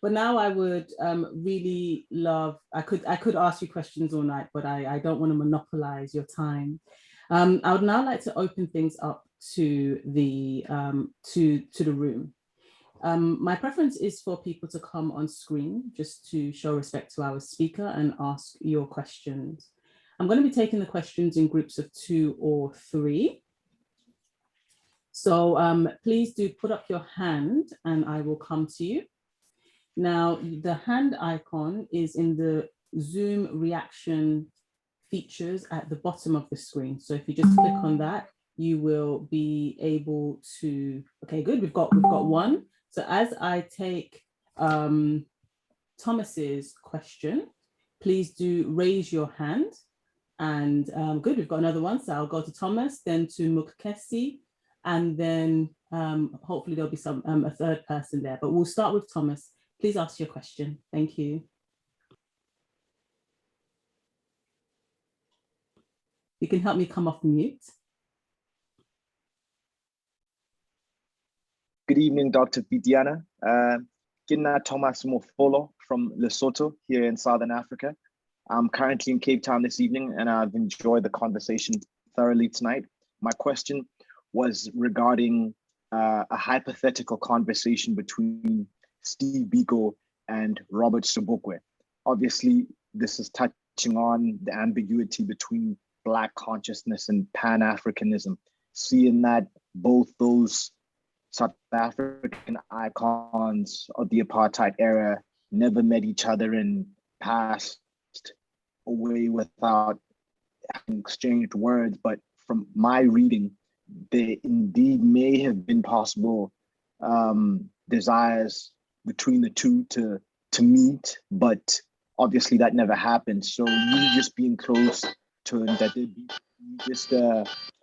But now I would really love, I could ask you questions all night, but I don't want to monopolize your time. I would now like to open things up to the room. My preference is for people to come on screen just to show respect to our speaker and ask your questions. I'm going to be taking the questions in groups of 2 or 3. So please do put up your hand and I will come to you. Now, the hand icon is in the Zoom reaction features at the bottom of the screen. So if you just click on that, you will be able to, okay, good, we've got one. So as I take Thomas's question, please do raise your hand. And good, we've got another one. So I'll go to Thomas, then to Mukesi, and then hopefully there'll be a third person there. But we'll start with Thomas. Please ask your question. Thank you. You can help me come off mute. Good evening, Dr. Pityana. Kina Thomas Mofolo from Lesotho here in Southern Africa. I'm currently in Cape Town this evening and I've enjoyed the conversation thoroughly tonight. My question was regarding a hypothetical conversation between Steve Biko and Robert Sobukwe. Obviously, this is touching on the ambiguity between Black consciousness and Pan-Africanism, seeing that both those South African icons of the apartheid era never met each other and passed away without having exchanged words. But from my reading, there indeed may have been possible desires between the two to meet, but obviously that never happened. So you just being close to that, just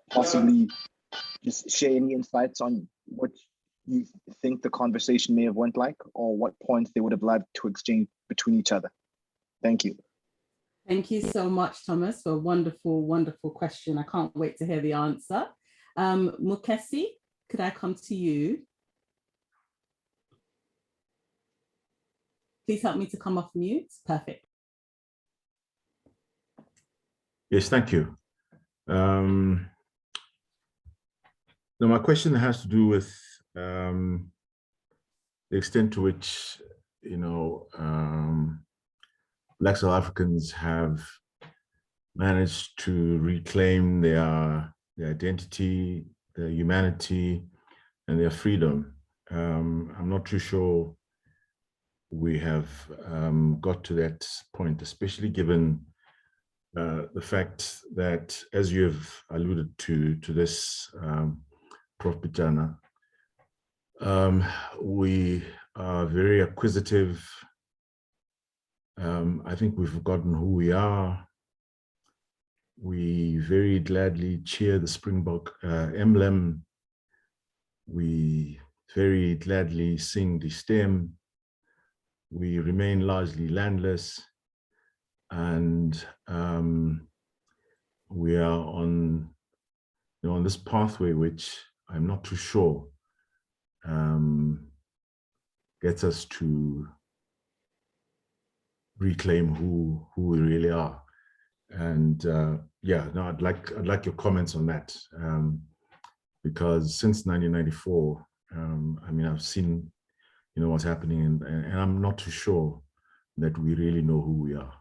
possibly just share any insights on what you think the conversation may have went like, or what points they would have liked to exchange between each other. Thank you. Thank you so much, Thomas, for a wonderful, wonderful question. I can't wait to hear the answer. Mukesi, could I come to you? Please help me to come off mute. Perfect. Yes, thank you. Now, my question has to do with the extent to which, Black South Africans have managed to reclaim their identity, their humanity, and their freedom. I'm not too sure we have got to that point, especially given the fact that, as you have alluded to this, Prof. Pityana, we are very acquisitive. I think we've forgotten who we are. We very gladly cheer the Springbok emblem. We very gladly sing the stem. We remain largely landless, and we are on this pathway, which I'm not too sure gets us to reclaim who we really are. And yeah, no, I'd like your comments on that, because since 1994, I mean, I've seen what's happening, and I'm not too sure that we really know who we are.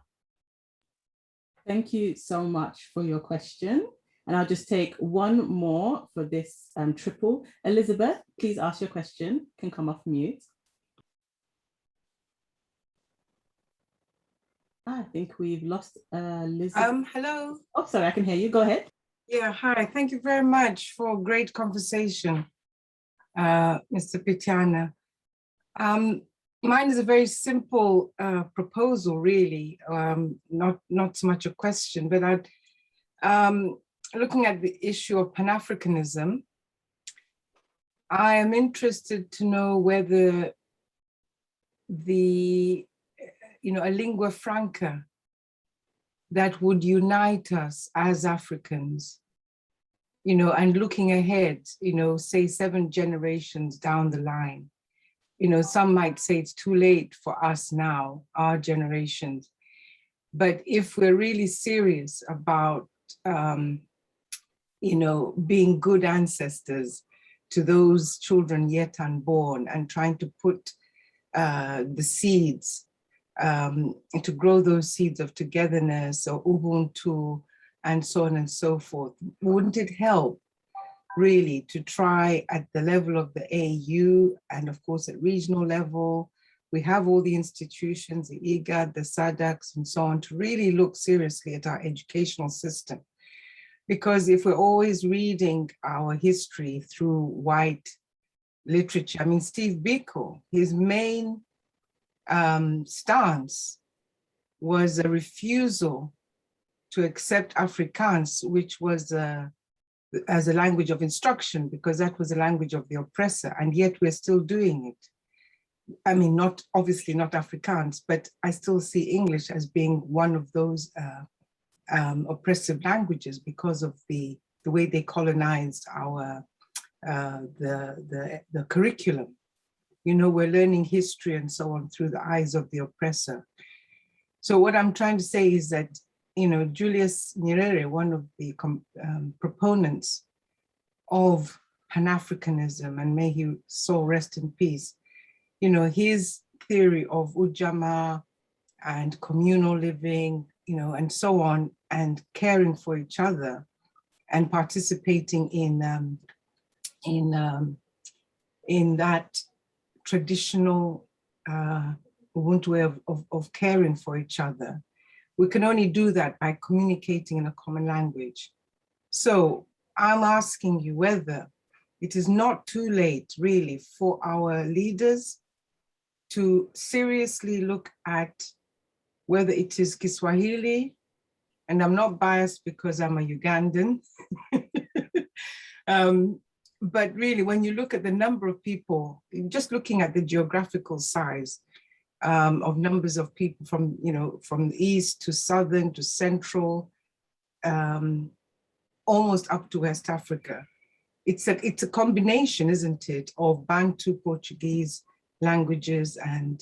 Thank you so much for your question. And I'll just take one more for this triple. Elizabeth, please ask your question. You can come off mute. I think we've lost Elizabeth. Hello. Oh, sorry, I can hear you. Go ahead. Yeah, hi. Thank you very much for a great conversation, Mr. Pityana. Mine is a very simple proposal, really, not so much a question, but looking at the issue of Pan-Africanism, I am interested to know whether a lingua franca that would unite us as Africans, and looking ahead, say 7 generations down the line, some might say it's too late for us now, our generations. But if we're really serious about, being good ancestors to those children yet unborn and trying to put the seeds, to grow those seeds of togetherness or Ubuntu and so on and so forth, wouldn't it help really to try at the level of the AU and of course at regional level? We have all the institutions, the IGAD, the SADCs and so on, to really look seriously at our educational system. Because if we're always reading our history through white literature, I mean, Steve Biko, his main stance was a refusal to accept Afrikaans, which was as a language of instruction, because that was the language of the oppressor, and yet we're still doing it. I mean, obviously not Afrikaans, but I still see English as being one of those oppressive languages because of the way they colonized our the curriculum. We're learning history and so on through the eyes of the oppressor. So what I'm trying to say is that, Julius Nyerere, one of the proponents of Pan-Africanism, and may his soul rest in peace, his theory of Ujamaa and communal living, and so on, and caring for each other and participating in that traditional Ubuntu way of caring for each other. We can only do that by communicating in a common language. So I'm asking you whether it is not too late really for our leaders to seriously look at whether it is Kiswahili, and I'm not biased because I'm a Ugandan, but really when you look at the number of people, just looking at the geographical size of numbers of people from, from the east to southern to central, almost up to West Africa. It's a combination, isn't it, of Bantu Portuguese languages and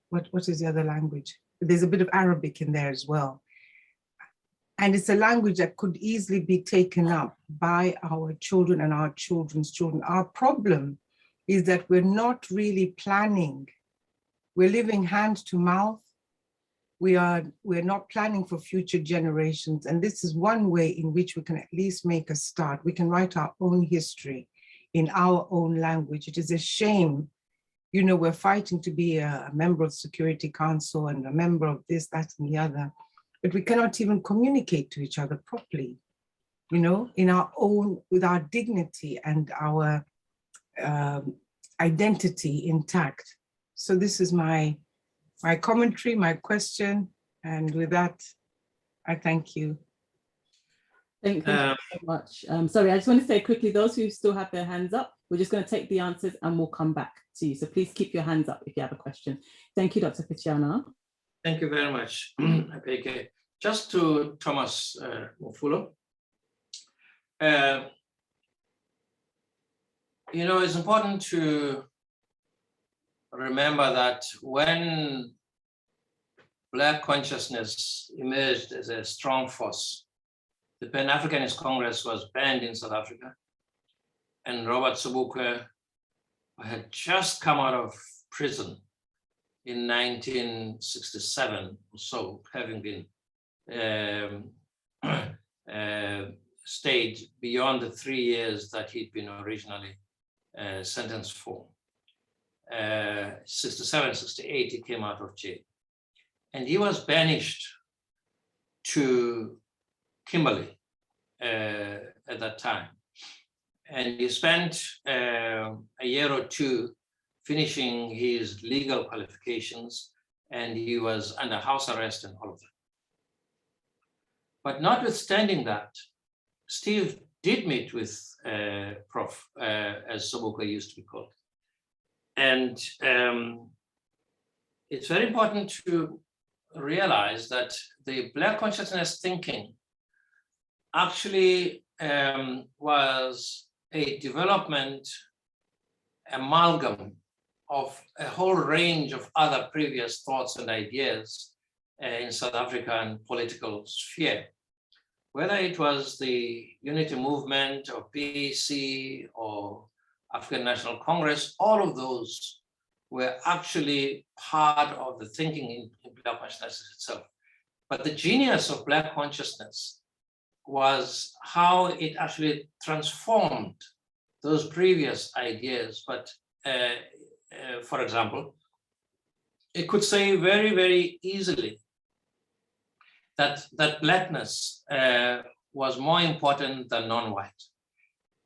what is the other language? There's a bit of Arabic in there as well. And it's a language that could easily be taken up by our children and our children's children. Our problem is that we're not really planning. We're living hand to mouth. We're not planning for future generations. And this is one way in which we can at least make a start. We can write our own history in our own language. It is a shame, we're fighting to be a member of the Security Council and a member of this, that, and the other, but we cannot even communicate to each other properly, in our own, with our dignity and our identity intact. So this is my commentary, my question, and with that, I thank you. Thank you so much. Sorry, I just want to say quickly, those who still have their hands up, we're just going to take the answers and we'll come back to you. So please keep your hands up if you have a question. Thank you, Dr. Pityana. Thank you very much, Apeke. Just to Thomas Mufullo, it's important to remember that when Black consciousness emerged as a strong force, the Pan-Africanist Congress was banned in South Africa, and Robert Sobukwe had just come out of prison in 1967 or so, having been stayed beyond the 3 years that he'd been originally sentenced for. 67, 68, he came out of jail. And he was banished to Kimberley at that time. And he spent a year or two finishing his legal qualifications, and he was under house arrest and all of that. But notwithstanding that, Steve did meet with Prof, as Sobukwe used to be called. And it's very important to realize that the Black consciousness thinking actually was a development amalgam of a whole range of other previous thoughts and ideas in South African political sphere. Whether it was the unity movement or PAC or African National Congress, all of those were actually part of the thinking in Black consciousness itself. But the genius of Black consciousness was how it actually transformed those previous ideas. But for example, it could say very, very easily that Blackness was more important than non-white,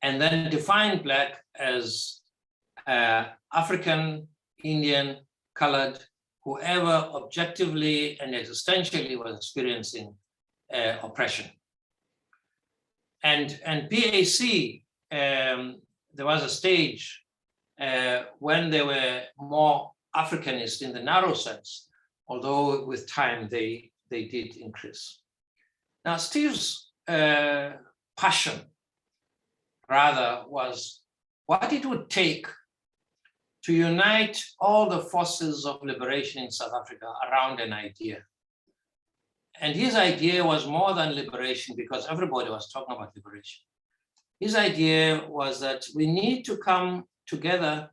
and then define Black as African, Indian, colored, whoever objectively and existentially was experiencing oppression. And PAC, there was a stage when they were more Africanist in the narrow sense, although with time they did increase. Now, Steve's passion, rather, was what it would take to unite all the forces of liberation in South Africa around an idea. And his idea was more than liberation, because everybody was talking about liberation. His idea was that we need to come together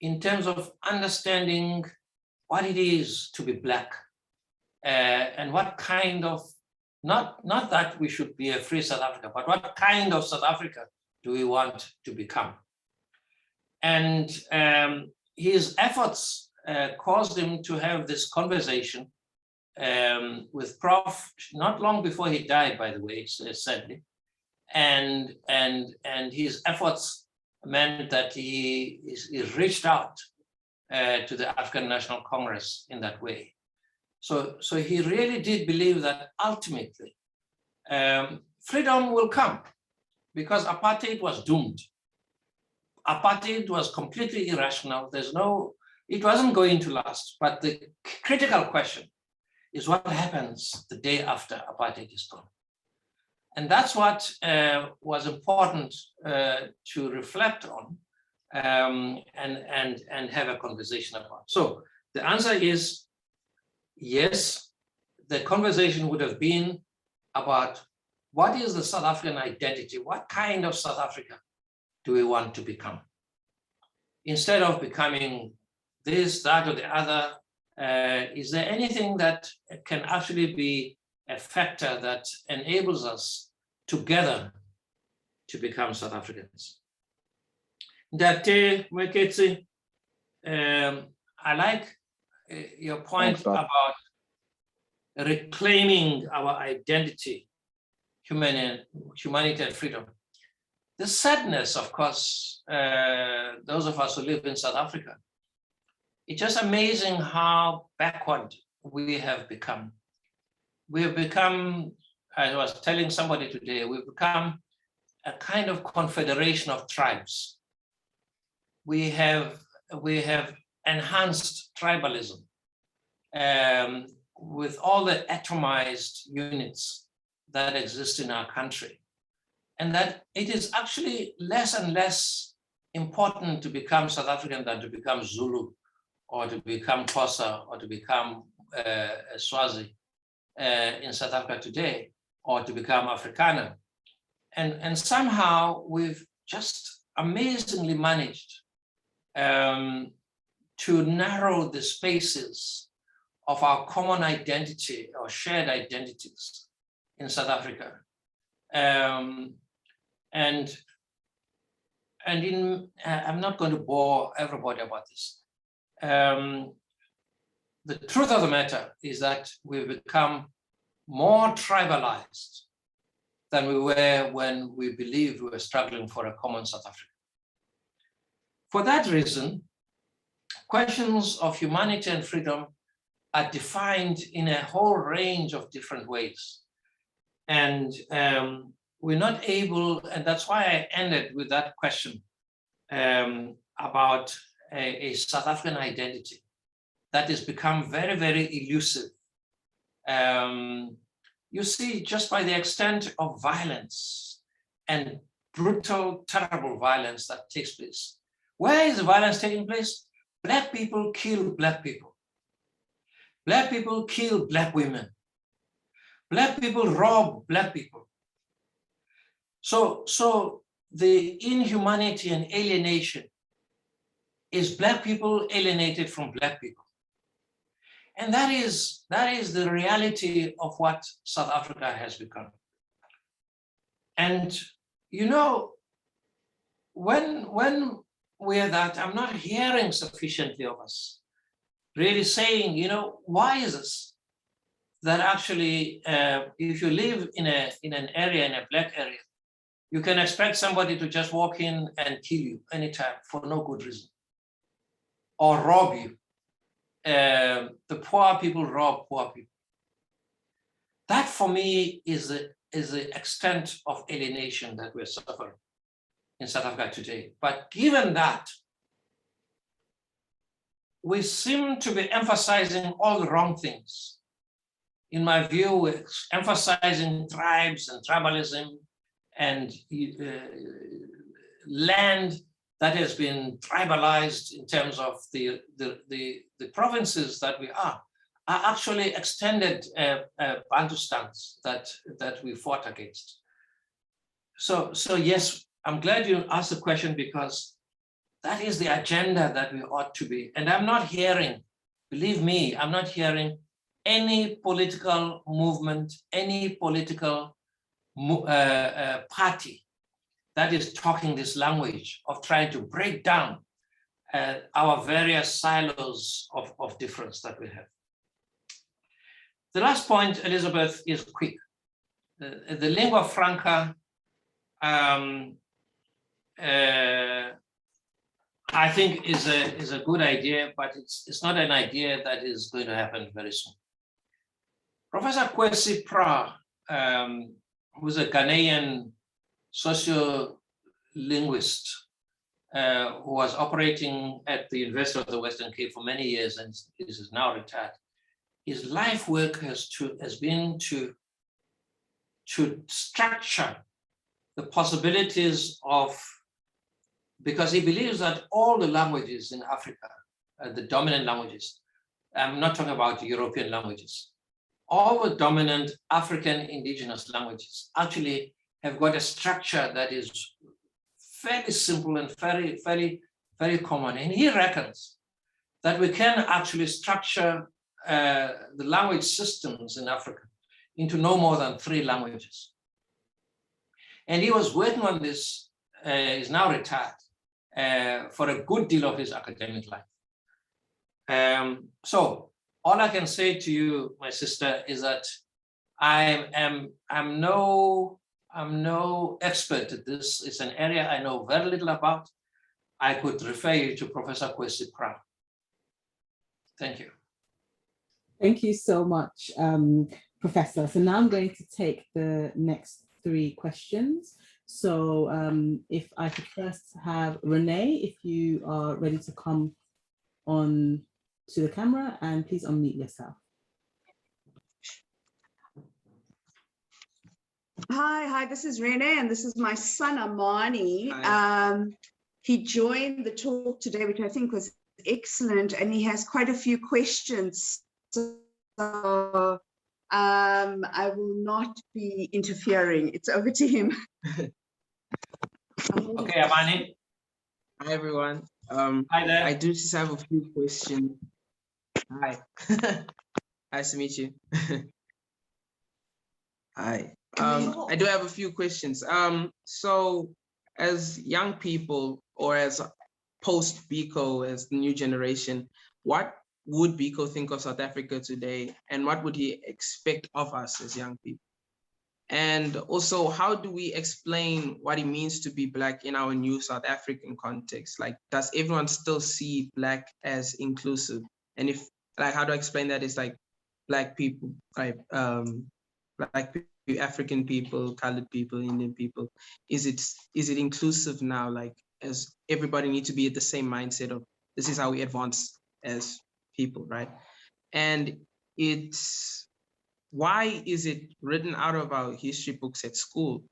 in terms of understanding what it is to be Black, and what kind of, not that we should be a free South Africa, but what kind of South Africa do we want to become? And his efforts caused him to have this conversation with Prof. not long before he died, by the way, sadly. And his efforts meant that he reached out to the African National Congress in that way. So he really did believe that ultimately freedom will come, because apartheid was doomed. Apartheid was completely irrational. It wasn't going to last. But the critical question is what happens the day after apartheid is gone. And that's what was important to reflect on and have a conversation about. So the answer is yes, the conversation would have been about what is the South African identity? What kind of South Africa do we want to become? Instead of becoming this, that, or the other, is there anything that can actually be a factor that enables us together to become South Africans? Dr. Mweketsi, I like your point about reclaiming our identity, humanity and freedom. The sadness, of course, those of us who live in South Africa, it's just amazing how backward we have become. We have become, I was telling somebody today, we've become a kind of confederation of tribes. We have enhanced tribalism with all the atomized units that exist in our country. And that it is actually less and less important to become South African than to become Zulu, or to become Xhosa, or to become Swazi in South Africa today, or to become Afrikaner. And somehow we've just amazingly managed to narrow the spaces of our common identity or shared identities in South Africa. I'm not going to bore everybody about this. The truth of the matter is that we've become more tribalized than we were when we believed we were struggling for a common South Africa. For that reason, questions of humanity and freedom are defined in a whole range of different ways. And we're not able, and that's why I ended with that question about a South African identity that has become very, very elusive. You see, just by the extent of violence and brutal, terrible violence that takes place. Where is the violence taking place? Black people kill Black people. Black people kill Black women. Black people rob Black people. So the inhumanity and alienation is Black people alienated from Black people. And that is the reality of what South Africa has become. And you know, when we're that, I'm not hearing sufficiently of us really saying, you know, why is this? That actually, if you live in an area, in a Black area, you can expect somebody to just walk in and kill you anytime for no good reason, or rob you. The poor people rob poor people. That for me is the extent of alienation that we're suffering in South Africa today. But given that, we seem to be emphasizing all the wrong things. In my view, we're emphasizing tribes and tribalism and land that has been tribalized in terms of the provinces that we are actually extended Bantustans that we fought against. So yes, I'm glad you asked the question, because that is the agenda that we ought to be. And I'm not hearing, believe me, I'm not hearing any political movement, any political party that is talking this language of trying to break down our various silos of difference that we have. The last point, Elizabeth, is quick. The lingua franca, I think is a good idea, but it's not an idea that is going to happen very soon. Professor Kwesi Pra, who's a Ghanaian sociolinguist who was operating at the University of the Western Cape for many years and is now retired. His life work has been to structure the possibilities of, because he believes that all the languages in Africa, the dominant languages, I'm not talking about European languages, all the dominant African indigenous languages actually have got a structure that is fairly simple and very, very, very common. And he reckons that we can actually structure the language systems in Africa into no more than 3 languages. And he was working on this, he's now retired, for a good deal of his academic life. So all I can say to you, my sister, is that I'm no expert at this. It's an area I know very little about. I could refer you to Professor Kwesi Pra. Thank you. Thank you so much, Professor. So now I'm going to take the next 3 questions. So if I could first have Renee, if you are ready to come on to the camera, and please unmute yourself. Hi, this is Renee, and this is my son Amani. He joined the talk today, which I think was excellent, and he has quite a few questions. So I will not be interfering. It's over to him. Okay, Amani. Hi, everyone. Hi there. I do just have a few questions. Hi. Nice to meet you. Hi. I do have a few questions. So as young people, or as post-Biko, as the new generation, what would Biko think of South Africa today, and what would he expect of us as young people? And also, how do we explain what it means to be Black in our new South African context? Like, does everyone still see Black as inclusive? And if, like, how do I explain that? It's like Black people, like African people, colored people, Indian people. Is it inclusive now? Like, as everybody needs to be at the same mindset of this is how we advance as people, right? And why is it written out of our history books at school,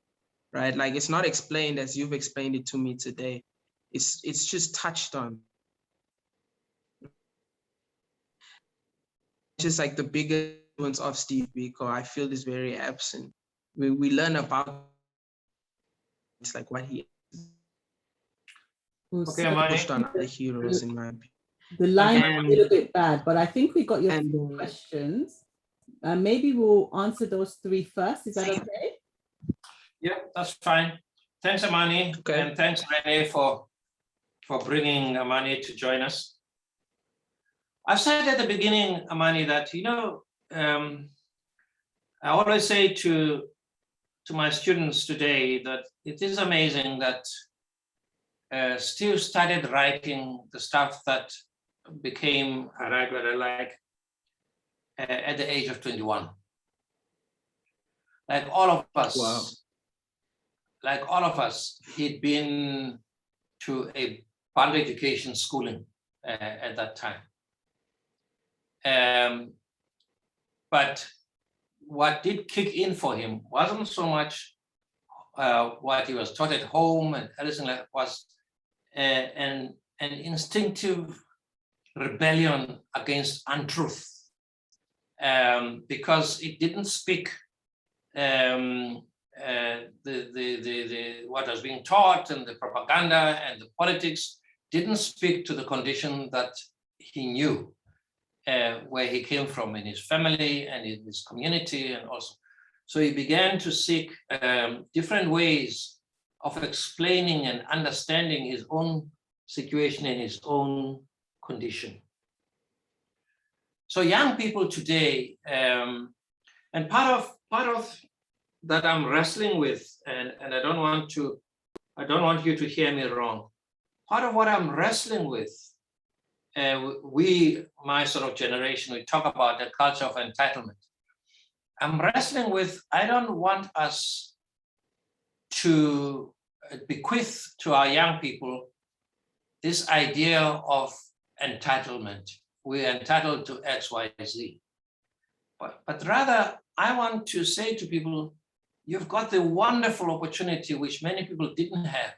right? Like it's not explained as you've explained it to me today. It's just touched on. Just like the bigger influence of Steve Biko, I feel is very absent. We learn about it's like what he pushed on other heroes in my opinion. The line is a little bit bad, but I think we got your questions. Maybe we'll answer those 3 first. Is that okay? Yeah, that's fine. Thanks, Amani. Okay. And thanks, Renee, for bringing Amani to join us. I said at the beginning, Amani, that, you know, I always say to my students today that it is amazing that Steve started writing the stuff that became a regular, like at the age of 21. Like all of us, wow. Like all of us, he'd been to a public education schooling at that time. But what did kick in for him wasn't so much what he was taught at home and everything like that, was an instinctive rebellion against untruth, because it didn't speak what was being taught, and the propaganda and the politics didn't speak to the condition that he knew, where he came from in his family and in his community, and also. So he began to seek different ways of explaining and understanding his own situation and his own condition. So young people today, and part of that I'm wrestling with, and I don't want you to hear me wrong. Part of what I'm wrestling with, my sort of generation, we talk about the culture of entitlement. I'm wrestling with, I don't want us to bequeath to our young people this idea of entitlement. We're entitled to X, Y, Z. But rather, I want to say to people, you've got the wonderful opportunity, which many people didn't have,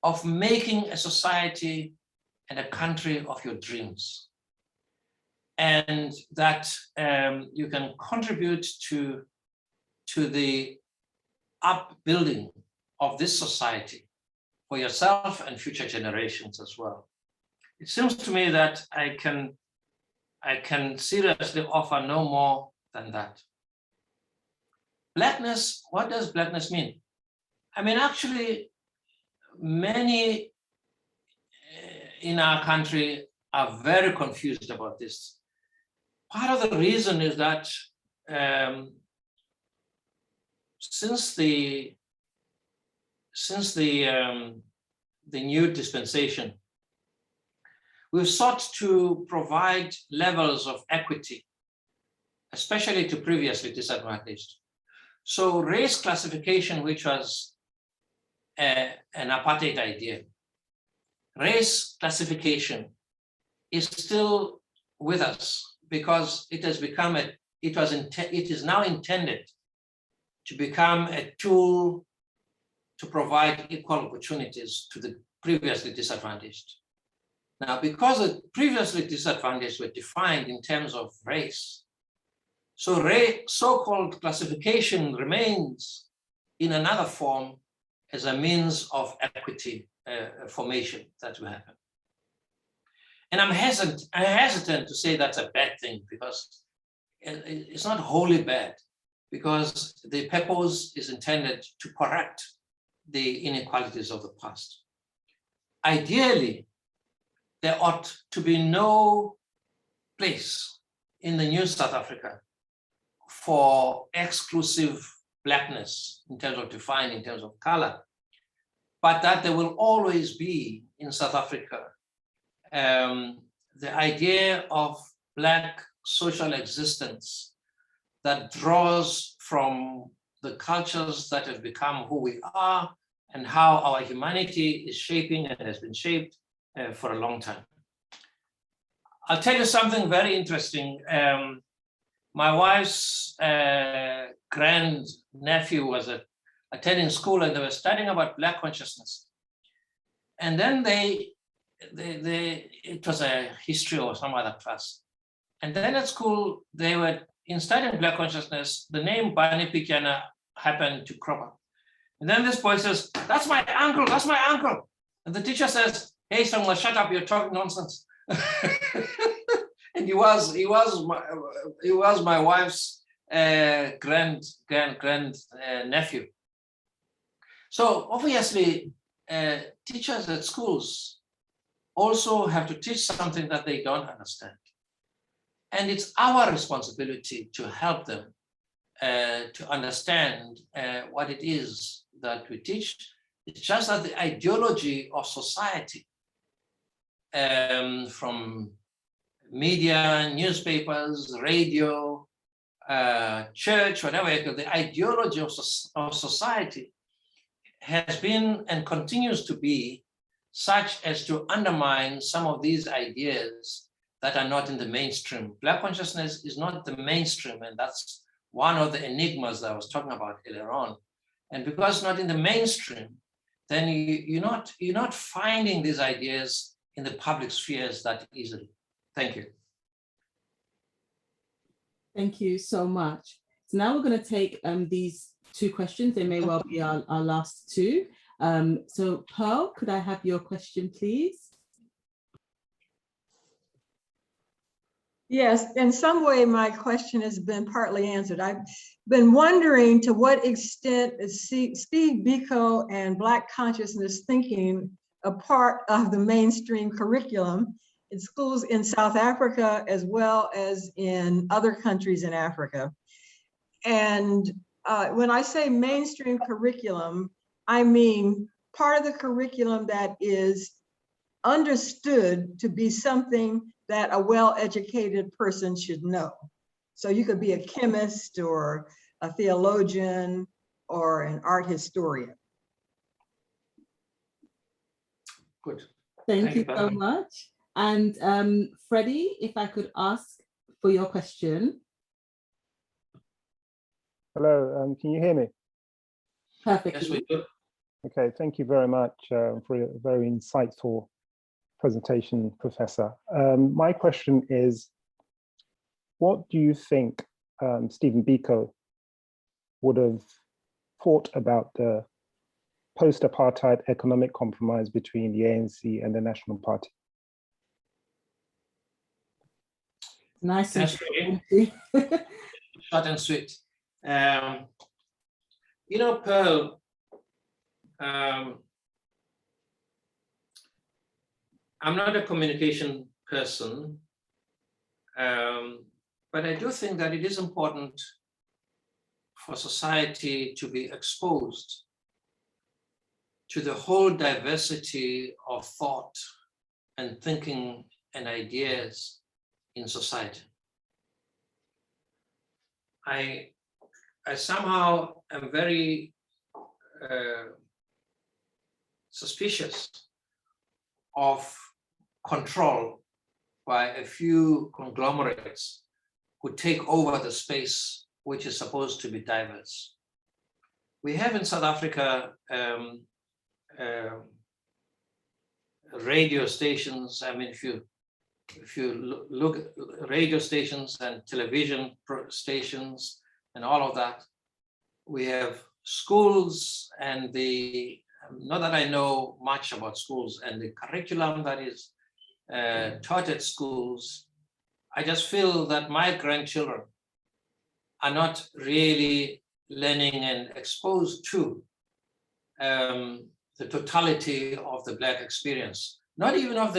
of making a society and a country of your dreams. And that you can contribute to the upbuilding of this society for yourself and future generations as well. It seems to me that I can seriously offer no more than that. Blackness, what does blackness mean? I mean, actually, many in our country are very confused about this. Part of the reason is that since the new dispensation, we've sought to provide levels of equity, especially to previously disadvantaged. So race classification, which was an apartheid idea, race classification is still with us because it has become it is now intended to become a tool to provide equal opportunities to the previously disadvantaged. Now, because the previously disadvantaged were defined in terms of race, so so-called classification remains in another form as a means of equity formation that will happen. And I'm hesitant to say that's a bad thing, because it's not wholly bad, because the purpose is intended to correct the inequalities of the past. Ideally, there ought to be no place in the new South Africa for exclusive blackness in terms of defined, in terms of color, but that there will always be in South Africa the idea of Black social existence that draws from the cultures that have become who we are and how our humanity is shaping and has been shaped for a long time. I'll tell you something very interesting. My wife's grandnephew was attending school, and they were studying about Black consciousness. And then it was a history or some other class. And then at school, they were, in studying Black consciousness, the name Barney Pityana happened to crop up. And then this boy says, "That's my uncle, that's my uncle." And the teacher says, "Hey, someone, shut up, you're talking nonsense." And he was my wife's grand nephew. So obviously, teachers at schools also have to teach something that they don't understand. And it's our responsibility to help them to understand what it is that we teach. It's just that the ideology of society, from media, newspapers, radio, church, whatever, the ideology of society has been and continues to be such as to undermine some of these ideas that are not in the mainstream. Black consciousness is not the mainstream, and that's one of the enigmas that I was talking about earlier on. And because it's not in the mainstream, then you're not finding these ideas in the public spheres that easily. Thank you. Thank you so much. So now we're going to take these two questions. They may well be our last two. So Pearl, could I have your question, please? Yes, in some way, my question has been partly answered. I've been wondering to what extent is Steve Biko and Black consciousness thinking a part of the mainstream curriculum in schools in South Africa, as well as in other countries in Africa. And when I say mainstream curriculum, I mean part of the curriculum that is understood to be something that a well-educated person should know. So you could be a chemist or a theologian or an art historian. Good. Thank you so much. And Freddie, if I could ask for your question. Hello, can you hear me? Perfect. Yes, we do. Okay, thank you very much for a very insightful presentation, Professor. My question is, what do you think Stephen Biko would have thought about the post-apartheid economic compromise between the ANC and the National Party? Nice and short and sweet. You know, Pearl, I'm not a communication person, but I do think that it is important for society to be exposed to the whole diversity of thought and thinking and ideas in society. I somehow am very suspicious of control by a few conglomerates who take over the space which is supposed to be diverse. We have in South Africa radio stations. I mean, if you look at radio stations and television stations and all of that, we have schools, and not that I know much about schools and the curriculum that is taught at schools. I just feel that my grandchildren are not really learning and exposed to the totality of the Black experience, not even of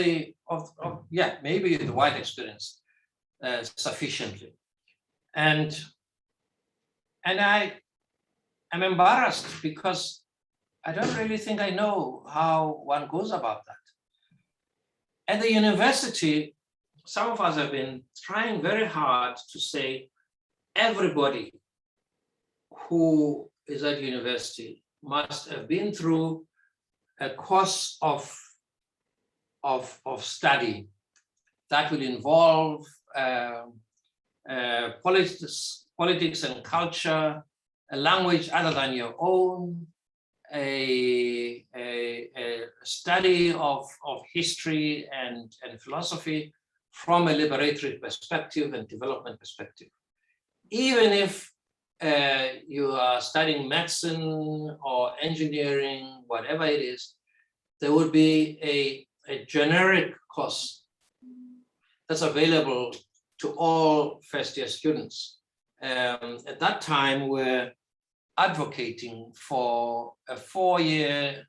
maybe the white experience sufficiently. And I'm embarrassed because I don't really think I know how one goes about that. At the university, some of us have been trying very hard to say everybody who is at university must have been through a course of study that will involve politics and culture, a language other than your own, a study of history and philosophy from a liberatory perspective and development perspective. Even if you are studying medicine or engineering, whatever it is, there would be a generic course that's available to all first-year students. At that time, we're advocating for a 4-year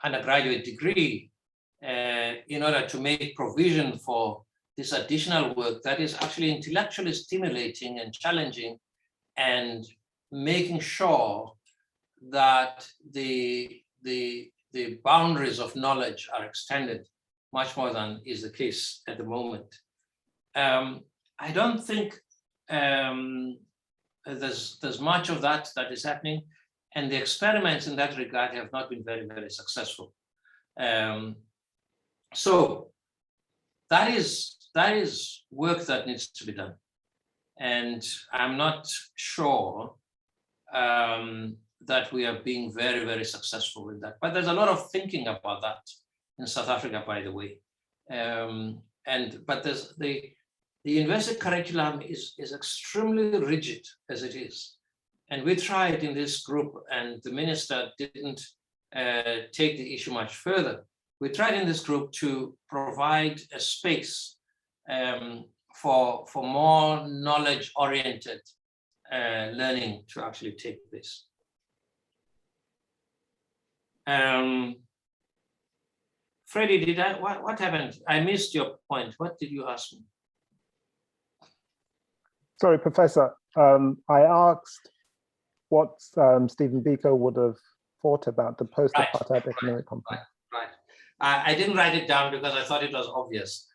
undergraduate degree in order to make provision for this additional work that is actually intellectually stimulating and challenging, and making sure that the boundaries of knowledge are extended much more than is the case at the moment. I don't think there's much of that is happening, and the experiments in that regard have not been very, very successful. So that is work that needs to be done, and I'm not sure that we are being very, very successful with that. But there's a lot of thinking about that in South Africa, by the way. But there's the university curriculum is extremely rigid as it is. And we tried in this group, and the minister didn't take the issue much further. We tried in this group to provide a space for more knowledge-oriented learning to actually take place. Freddie, what happened? I missed your point. What did you ask me? Sorry, Professor. I asked what Stephen Biko would have thought about the post-apartheid economic complex. Right. I didn't write it down because I thought it was obvious.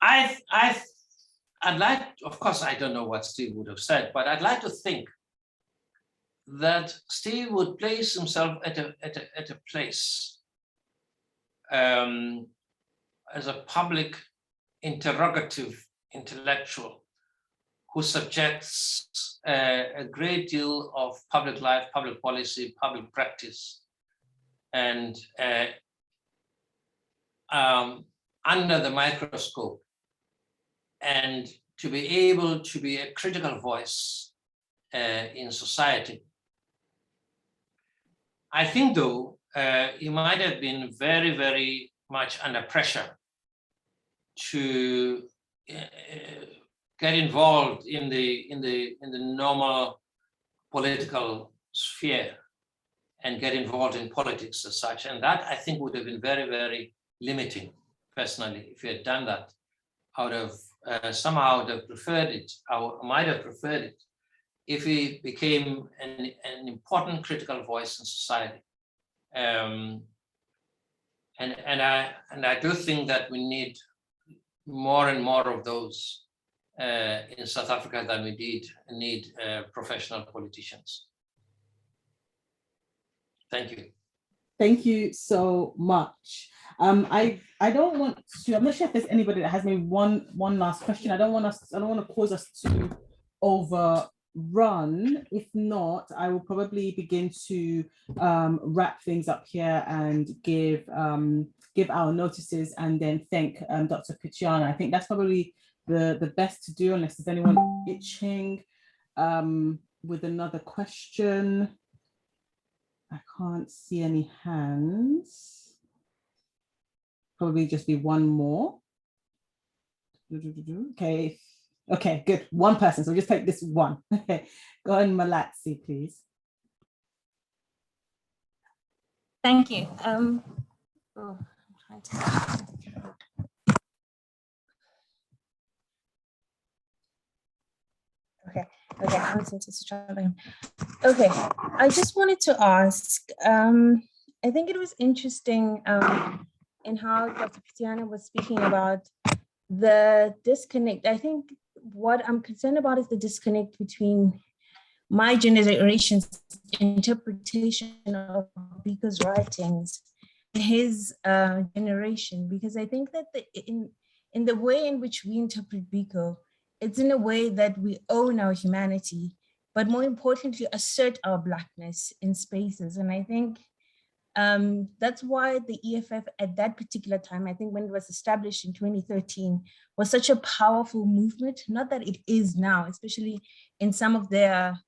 I'd like, of course, I don't know what Steve would have said, but I'd like to think that Steve would place himself at a place as a public interrogative intellectual who subjects a great deal of public life, public policy, public practice, and under the microscope, and to be able to be a critical voice in society. I think, though, he might have been very, very much under pressure to get involved in the normal political sphere and get involved in politics as such. And that, I think, would have been very, very limiting, personally. If he had done that, I would have somehow would have preferred it. I might have preferred it if he became an important critical voice in society. And I do think that we need more and more of those in South Africa than we need professional politicians. Thank you. Thank you so much. I don't want to, I'm not sure if there's anybody that has maybe one last question. I don't want to cause us to overrun. If not, I will probably begin to wrap things up here and give our notices and then thank Dr. Pityana. I think that's probably the best to do, unless there's anyone itching with another question. I can't see any hands. Probably just be one more. Okay, good. One person, so we'll just take this one. Okay, go on, Malatsi, please. Thank you. I'm trying to... Okay, okay, I just wanted to ask, I think it was interesting in how Dr. Pityana was speaking about the disconnect. I think what I'm concerned about is the disconnect between my generation's interpretation of Biko's writings and his generation, because I think that in the way in which we interpret Biko, it's in a way that we own our humanity, but more importantly, assert our Blackness in spaces. And I think that's why the EFF at that particular time, I think when it was established in 2013, was such a powerful movement. Not that it is now, especially in some of their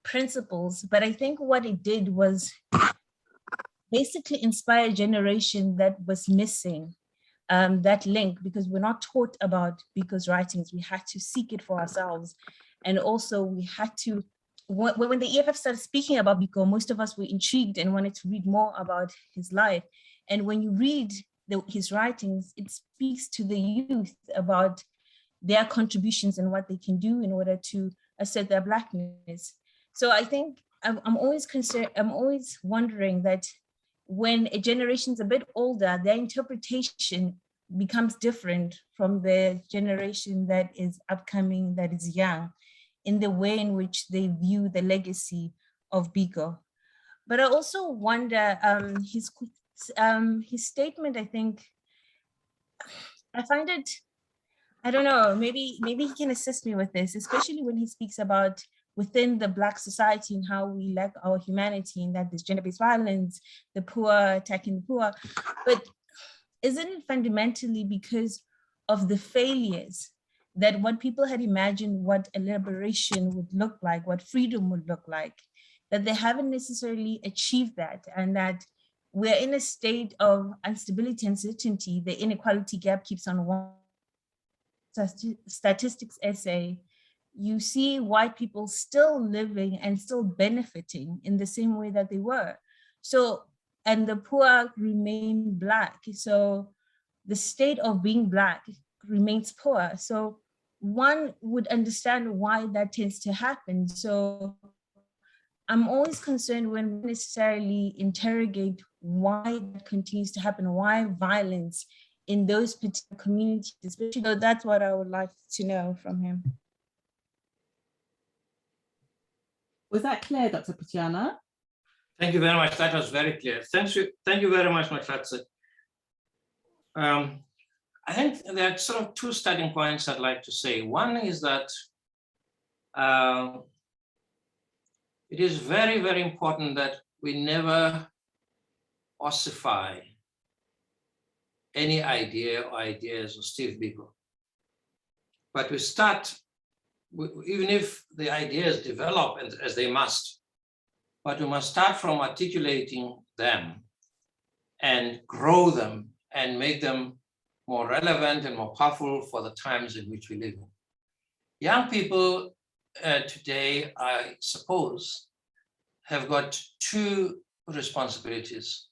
principles, but I think what it did was basically inspire a generation that was missing that link, because we're not taught about Biko's writings. We had to seek it for ourselves. And also we had to, when the EFF started speaking about Biko, most of us were intrigued and wanted to read more about his life. And when you read his writings, it speaks to the youth about their contributions and what they can do in order to assert their Blackness. So I think I'm always concerned, I'm always wondering that when a generation's a bit older, their interpretation becomes different from the generation that is upcoming, that is young, in the way in which they view the legacy of Biko. But I also wonder, his statement, I think, I find it, I don't know, maybe he can assist me with this, especially when he speaks about within the Black society and how we lack our humanity, and that there's gender-based violence, the poor attacking the poor. But isn't it fundamentally because of the failures that what people had imagined what a liberation would look like, what freedom would look like, that they haven't necessarily achieved that, and that we're in a state of instability and uncertainty? The inequality gap keeps on one. Statistics essay, you see white people still living and still benefiting in the same way that they were. So, and the poor remain Black. So the state of being Black remains poor. So one would understand why that tends to happen. So I'm always concerned when we necessarily interrogate why that continues to happen, why violence in those particular communities, especially though that's what I would like to know from him. Was that clear, Dr. Pityana? Thank you very much. That was very clear. Thank you very much, Maflatse. I think there are sort of two starting points I'd like to say. One is that it is very, very important that we never ossify any idea or ideas of Steve Biko. But we start, even if the ideas develop as they must, but we must start from articulating them and grow them and make them more relevant and more powerful for the times in which we live in. Young people today, I suppose, have got two responsibilities.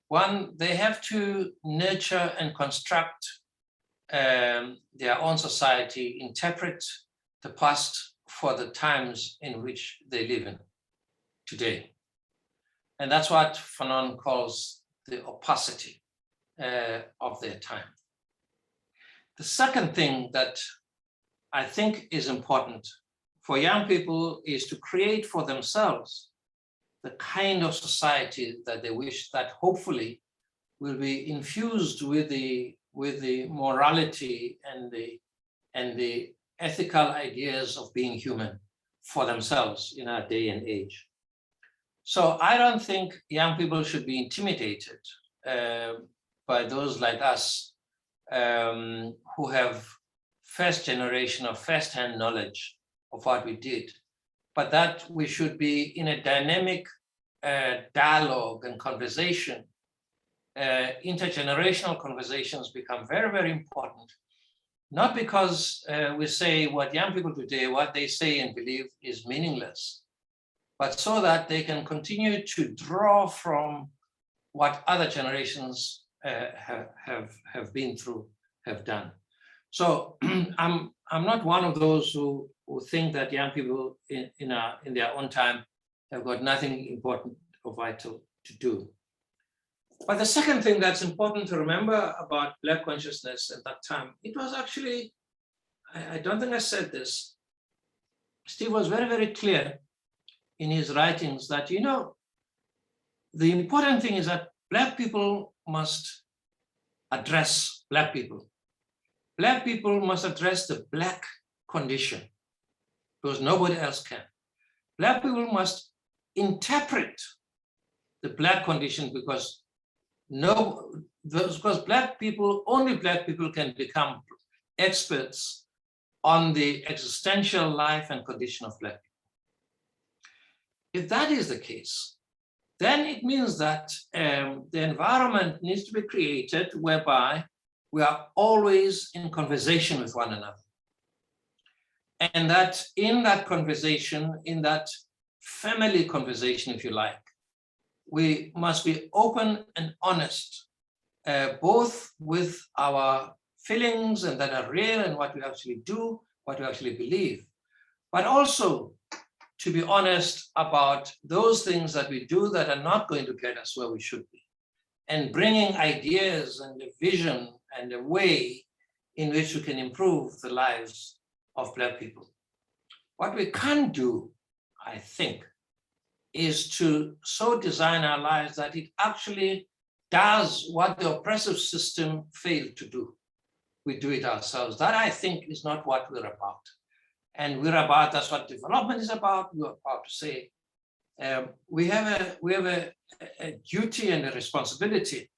One, they have to nurture and construct their own society, interpret the past for the times in which they live in today. And that's what Fanon calls the opacity of their time. The second thing that I think is important for young people is to create for themselves the kind of society that they wish, that hopefully will be infused with the morality and the ethical ideas of being human for themselves in our day and age. So I don't think young people should be intimidated by those like us who have first generation of first-hand knowledge of what we did, but that we should be in a dynamic dialogue and conversation. Intergenerational conversations become very, very important, not because we say what young people today, what they say and believe is meaningless, but so that they can continue to draw from what other generations have been through, have done. So I'm not one of those who think that young people in their own time have got nothing important or vital to do. But the second thing that's important to remember about Black consciousness at that time, it was actually, I don't think I said this, Steve was very, very clear in his writings that, you know, the important thing is that Black people must address Black people. Black people must address the Black condition, because nobody else can. Black people must interpret the Black condition, because only Black people can become experts on the existential life and condition of Black people. If that is the case, then it means that the environment needs to be created whereby we are always in conversation with one another. And that in that conversation, in that family conversation, if you like, we must be open and honest, both with our feelings and that are real and what we actually do, what we actually believe, but also to be honest about those things that we do that are not going to get us where we should be, and bringing ideas and a vision and a way in which we can improve the lives of Black people. What we can't do, I think, is to so design our lives that it actually does what the oppressive system failed to do. We do it ourselves. That, I think, is not what we're about. And we're about, that's what development is about. We're about to say, we have a duty and a responsibility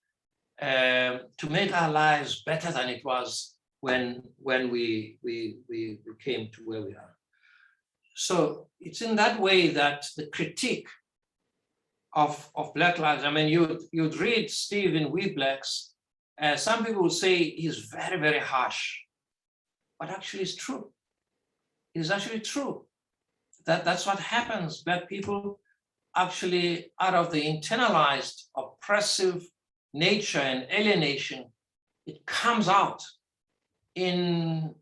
to make our lives better than it was when we came to where we are. So it's in that way that the critique of Black lives, I mean, you'd read Steve in We Blacks, some people will say he's very, very harsh, but actually it's true. It's actually true. That's what happens. Black people actually, out of the internalized oppressive nature and alienation, it comes out in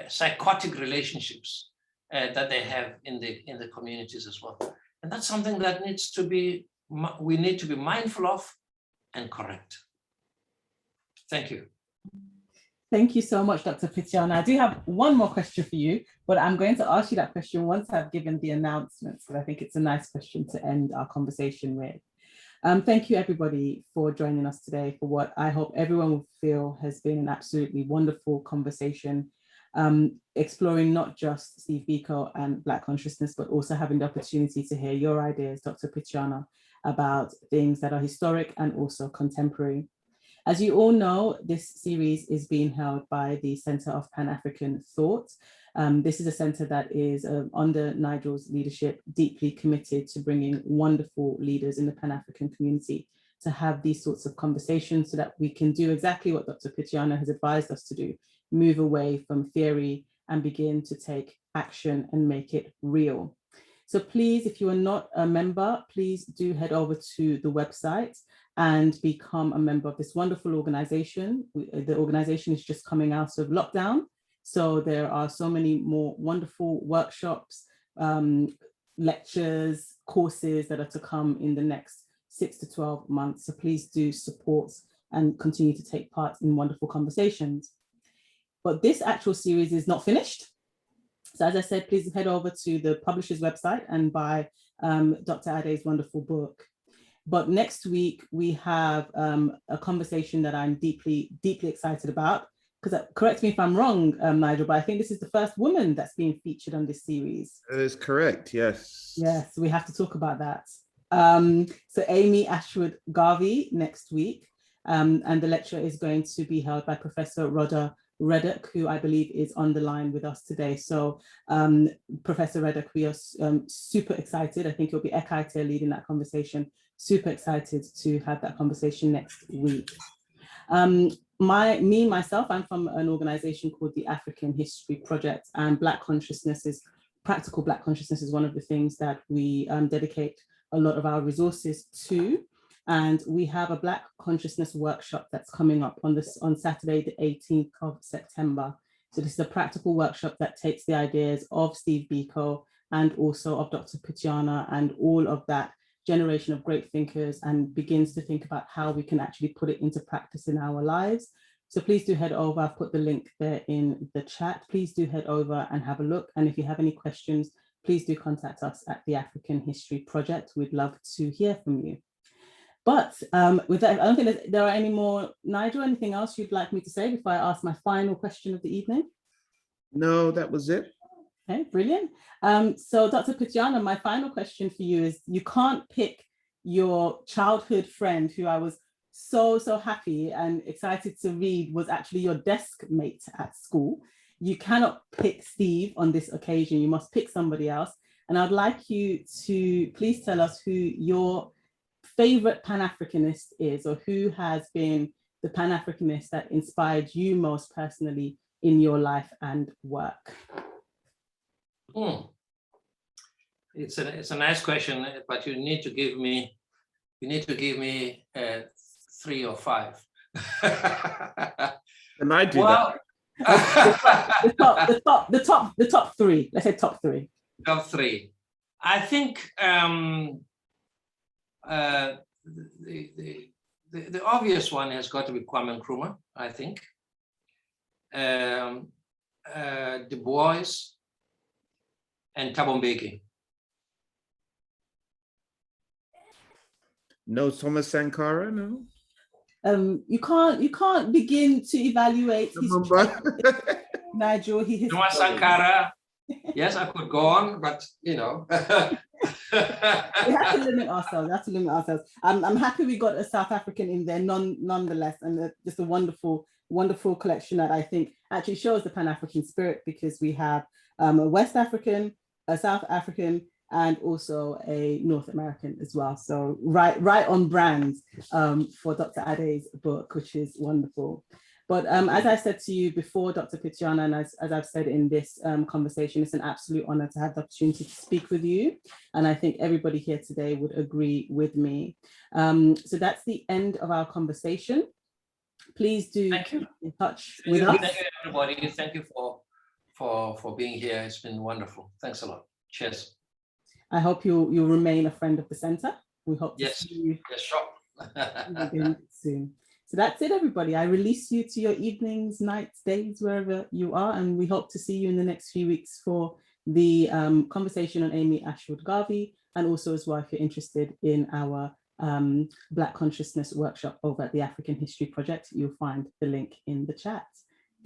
psychotic relationships that they have in the communities as well. And that's something that we need to be mindful of and correct. Thank you. Thank you so much, Dr. Pityana. I do have one more question for you, but I'm going to ask you that question once I've given the announcements, because I think it's a nice question to end our conversation with. Thank you, everybody, for joining us today for what I hope everyone will feel has been an absolutely wonderful conversation, exploring not just Steve Biko and Black consciousness, but also having the opportunity to hear your ideas, Dr. Pityana, about things that are historic and also contemporary. As you all know, this series is being held by the Center of Pan-African Thought. This is a center that is, under Nigel's leadership, deeply committed to bringing wonderful leaders in the Pan-African community to have these sorts of conversations so that we can do exactly what Dr. Pityana has advised us to do, move away from theory and begin to take action and make it real. So please, if you are not a member, please do head over to the website and become a member of this wonderful organization. The organization is just coming out of lockdown, so there are so many more wonderful workshops, lectures, courses that are to come in the next 6 to 12 months. So please do support and continue to take part in wonderful conversations. But this actual series is not finished. So as I said, please head over to the publisher's website and buy Dr. Ade's wonderful book. But next week, we have a conversation that I'm deeply, deeply excited about, because correct me if I'm wrong, Nigel, but I think this is the first woman that's being featured on this series. That is correct, yes. Yes, we have to talk about that. So Amy Ashwood Garvey next week, and the lecture is going to be held by Professor Rhoda Reddock, who I believe is on the line with us today. So Professor Reddock, we are super excited. I think it'll be Ekaite leading that conversation. Super excited to have that conversation next week. Myself, I'm from an organization called the African History Project, and practical Black consciousness is one of the things that we dedicate a lot of our resources to. And we have a Black consciousness workshop that's coming up on Saturday, the 18th of September. So this is a practical workshop that takes the ideas of Steve Biko and also of Dr. Pityana and all of that generation of great thinkers, and begins to think about how we can actually put it into practice in our lives. So please do head over. I've put the link there in the chat. Please do head over and have a look. And if you have any questions, please do contact us at the African History Project. We'd love to hear from you. But with that, I don't think there are any more. Nigel, anything else you'd like me to say before I ask my final question of the evening? No, that was it. Okay, brilliant. So Dr. Pityana, my final question for you is, you can't pick your childhood friend who I was so happy and excited to read was actually your desk mate at school. You cannot pick Steve on this occasion. You must pick somebody else. And I'd like you to please tell us who your favorite Pan-Africanist is, or who has been the Pan-Africanist that inspired you most personally in your life and work. It's a nice question, but you need to give me 3 or 5. And I do well, the top 3. Let's say top 3. Top 3. I think the obvious one has got to be Kwame Nkrumah, I think. Du Bois and Thabo Mbeki. No Thomas Sankara, no. You can't begin to evaluate his Nigel. Thomas Sankara. Yes, I could go on, but you know. We have to limit ourselves. I'm happy we got a South African in there nonetheless, and just a wonderful collection that I think actually shows the Pan-African spirit, because we have a West African, a South African, and also a North American as well. So right on brand for Dr. Ade's book, which is wonderful. But as I said to you before, Dr. Pityana, and as I've said in this conversation, it's an absolute honor to have the opportunity to speak with you. And I think everybody here today would agree with me. So that's the end of our conversation. Please do keep in touch with us. Thank you, everybody. Thank you for being here. It's been wonderful. Thanks a lot. Cheers. I hope you'll remain a friend of the center. We hope to see you again soon. So that's it, everybody. I release you to your evenings, nights, days, wherever you are, and we hope to see you in the next few weeks for the conversation on Amy Ashwood Garvey, and also as well, if you're interested in our Black Consciousness workshop over at the African History Project, you'll find the link in the chat.